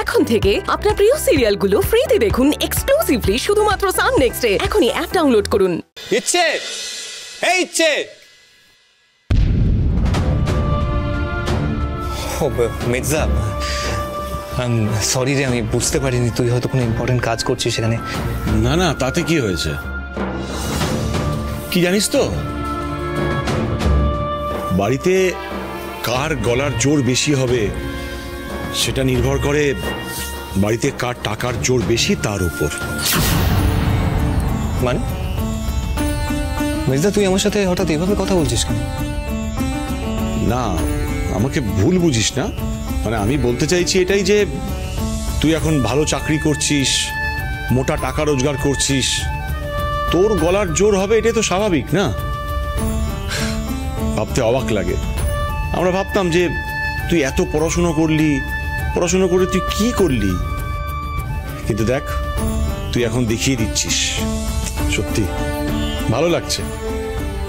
এখন থেকে আপনার প্রিয় সিরিয়ালগুলো ফ্রিতে দেখুন এক্সক্লুসিভলি শুধুমাত্র সান নেক্সটে। এখনই অ্যাপ ডাউনলোড করুন। ইচ্ছে এই ইচ্ছে মির্জা, সরি রে, আমি বুঝতে পারিনি তুই হয়তো কোনো ইম্পর্টেন্ট কাজ করছিস সেখানে। না না, তাতে কি হয়েছে? কি জানিস তো, বাড়িতে কার গলার জোর বেশি হবে সেটা নির্ভর করে বাড়িতে কার টাকার জোর বেশি তার উপর। মানে মির্জা, তুই আমার সাথে হঠাৎ এভাবে কথা বলছিস কেন? না, আমাকে ভুল বুঝিস না। মানে আমি বলতে চাইছি এটাই যে তুই এখন ভালো চাকরি করছিস, মোটা টাকা রোজগার করছিস, তোর গলার জোর হবে, এটাই তো স্বাভাবিক না? ভাবতে অবাক লাগে। আমরা ভাবতাম যে তুই এত পড়াশুনো করলি, পড়াশুনো করে তুই কি করলি, কিন্তু দেখ তুই এখন দেখিয়ে দিচ্ছিস। সত্যি ভালো লাগছে,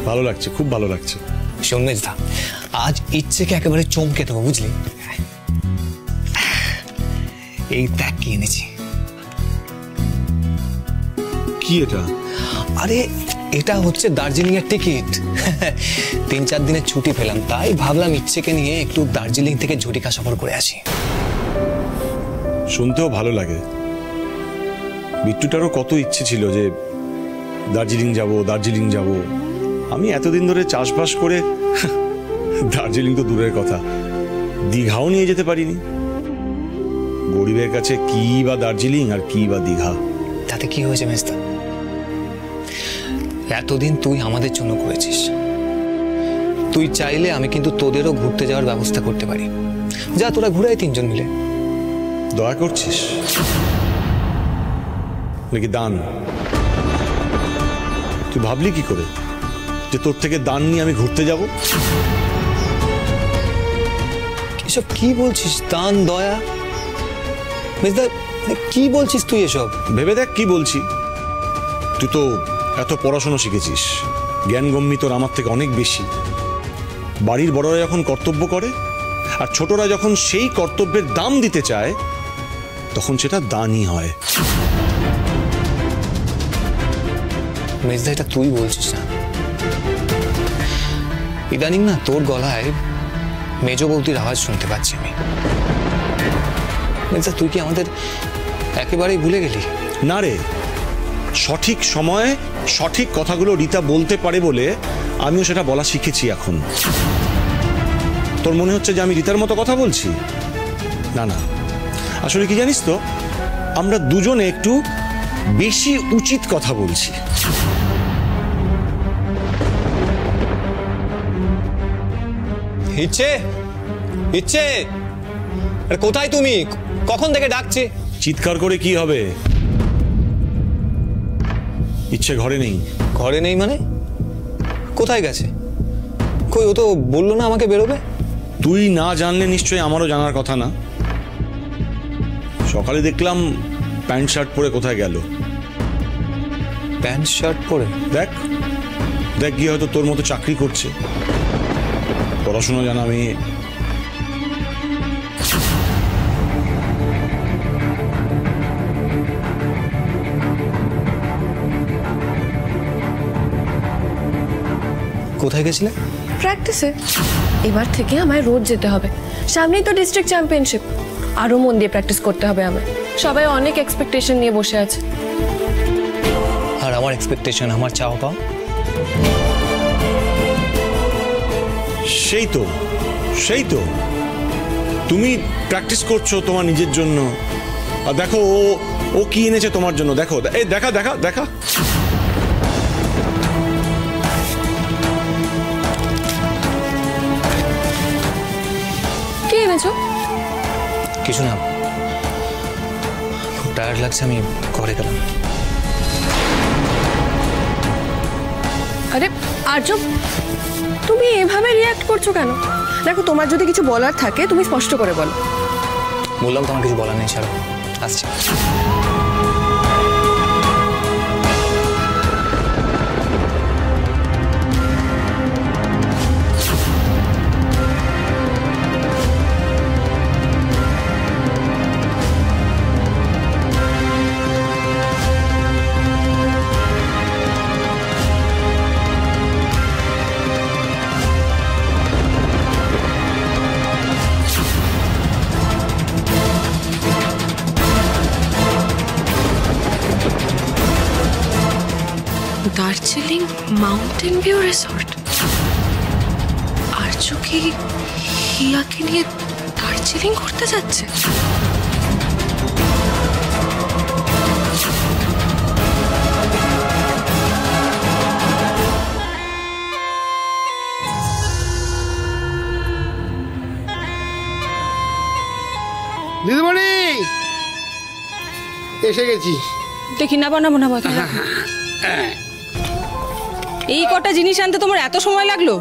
ভালো লাগছে, খুব ভালো লাগছে। শোন মেজদা, আজ ইচ্ছেকে একেবারে চমকে দেবো, বুঝলি? এই দেখ কি এনেছি। কি এটা? আরে এটা হচ্ছে দার্জিলিং এর টিকিট। 3-4 দিনের ছুটি পেলাম, তাই ভাবলাম ইচ্ছেকে নিয়ে একটু দার্জিলিং থেকে ঝটিকা সফর করে আসি। শুনতেও ভালো লাগে। বিট্টুটারও কত ইচ্ছে ছিল যে দার্জিলিং যাব, দার্জিলিং যাব। আমি এতদিন ধরে চাষবাস করে দার্জিলিং তো দূরের কথা, দীঘাও নিয়ে যেতে পারিনি। গরিবের কাছে কি বা দার্জিলিং আর কি বা দীঘা। তাতে কি হয়েছে মেজদা? এতদিন তুই আমাদের জন্য করেছিস, তুই চাইলে আমি কিন্তু তোদেরও ঘুরতে যাওয়ার ব্যবস্থা করতে পারি। যা, তোরা ঘুরাই 3 জন মিলে। দয়া করছিস নাকি দান? তুই ভাবলি কি করে যে তোর থেকে দান নিয়ে আমি ঘুরতে যাব? এসব কি বলছিস? দান, দয়া? মেজদা কি বলছিস তুই এসব? ভেবে দেখ কি বলছি। তুই তো এত পড়াশোনা শিখেছিস, জ্ঞানগম্যি তোর আমার থেকে অনেক বেশি। বাড়ির বড়রা যখন কর্তব্য করে আর ছোটরা যখন সেই কর্তব্যের দাম দিতে চায়, তখন সেটা দানই হয়। মেজদা, এটা তুই বলছিস না? ইদানিং না তোর গলায় মেজো বৌদির আওয়াজ শুনতে পাচ্ছি আমি। মেজদা, তুই কি আমাদের একেবারেই ভুলে গেলি? না রে, সঠিক সময়ে সঠিক কথাগুলো রীতা বলতে পারে বলে আমিও সেটা বলা শিখেছি এখন। তোর মনে হচ্ছে যে আমি রীতার মতো কথা বলছি? না না, আসলে কি জানিস তো, আমরা দুজনে একটু বেশি উচিত কথা বলছি। ইচ্ছে, ইচ্ছে, কোথায় তুমি? কখন থেকে ডাকছি। চিৎকার করে কি হবে? ইচ্ছে ঘরে নেই। ঘরে নেই মানে? কোথায় গেছে? কই, ও তো বললো না আমাকে বেরোবে। তুই না জানলে নিশ্চয়ই আমারও জানার কথা না। সকালে দেখলাম প্যান্ট শার্ট পরে কোথায় গেল। প্যান্ট শার্ট পরে? দেখ দেখ, গিয়ে হয়তো তোর মতো চাকরি করছে, পড়াশোনা জানা মেয়ে। কোথায় গেছিলে? প্র্যাকটিসে। এবার থেকে আমায় রোজ যেতে হবে। সামনেই তো ডিস্ট্রিক্ট চ্যাম্পিয়নশিপ, আরো মন দিয়ে প্র্যাকটিস করতে হবে আমায়। সবাই অনেক এক্সপেকটেশন নিয়ে বসে আছে। আর আমার এক্সপেকটেশন, আমার চাওয়া পাও? সেই তো, সেই তো, তুমি প্র্যাকটিস করছো তোমার নিজের জন্য, আর দেখো ও কি এনেছে তোমার জন্য। দেখো, এই দেখা দেখা দেখা। কি এনেছো? কিছু না, খুব টায়ার্ড লাগছে, আমি ঘরে গেলাম। আরে আর্য, তুমি এভাবে রিঅ্যাক্ট করছো কেন? দেখো, তোমার যদি কিছু বলার থাকে তুমি স্পষ্ট করে বলো। বললাম তোমার কিছু বলার নেই, ছাড়ো, আসছি। Darjeeling mountain view resort. Arya কি হিয়াকে নিয়ে দার্জিলিং ঘুরতে যাচ্ছে? দিদিমণি এসে গেছি। দেখি না বানাবো না বাকি এই কটা জিনিস আনতে তোমার এত সময় লাগলো?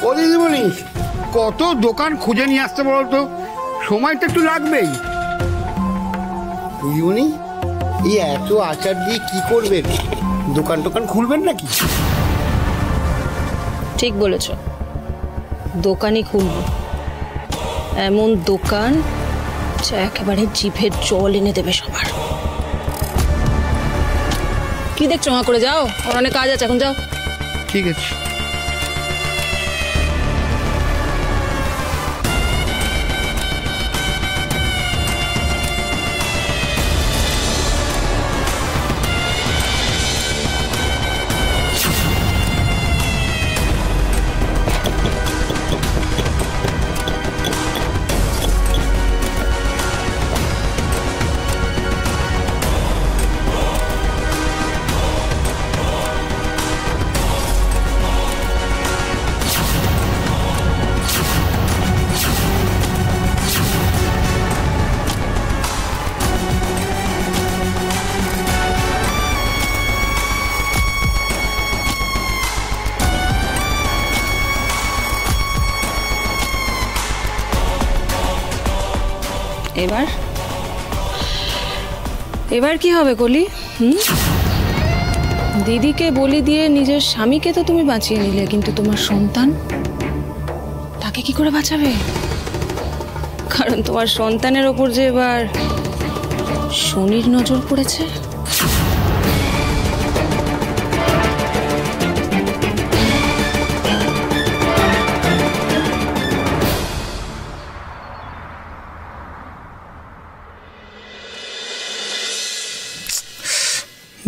ও দিদিমণি, কত দোকান খুঁজে নিয়ে আসতে বলতো, সময় তো একটু লাগবেই। দিদিমণি, এই এত আচার দিয়ে কি করবেন? দোকান টোকান খুলবেন নাকি? ঠিক বলেছ, দোকানই খুলবো। এমন দোকান যা একেবারে জিভের জল এনে দেবে সবার। কি দেখছো মা, করে যাও, ওর অনেক কাজ আছে, এখন যাও। ঠিক আছে। এবার এবার কি হবে কলি? দিদিকে বলি দিয়ে নিজের স্বামীকে তো তুমি বাঁচিয়ে নিলে, কিন্তু তোমার সন্তান, তাকে কি করে বাঁচাবে? কারণ তোমার সন্তানের ওপর যে এবার শনির নজর পড়েছে।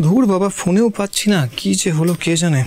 ধুর বাবা, ফোনেও পাচ্ছি না, কি যে হলো কে জানে।